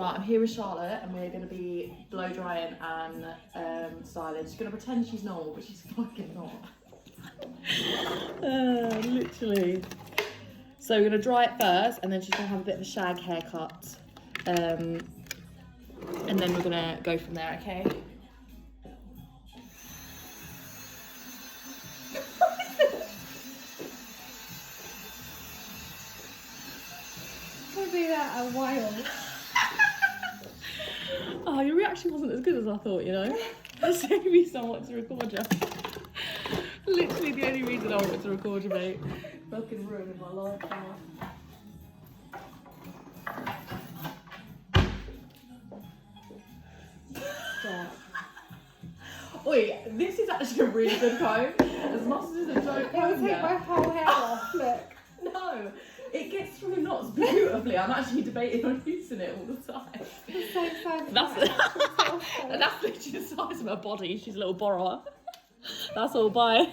Right, I'm here with Charlotte and we're going to be blow drying and styling. She's going to pretend she's normal, but she's fucking not. Literally. So we're going to dry it first and then she's going to have a bit of a shag haircut. And then we're going to go from there, okay? Could be that a while. Oh, your reaction wasn't as good as I thought, you know? It saved me so much to record you. Literally the only reason I wanted to record you, mate. Fucking ruining my life now. Stop. Oi, this is actually a really good comb. As much as it's a joke It will comb, take my yeah. whole hair off, look. No, it gets through knots beautifully. I'm actually debating on using it all the time. It's so exciting. That's literally the size of her body. She's a little borrower. That's all, bye.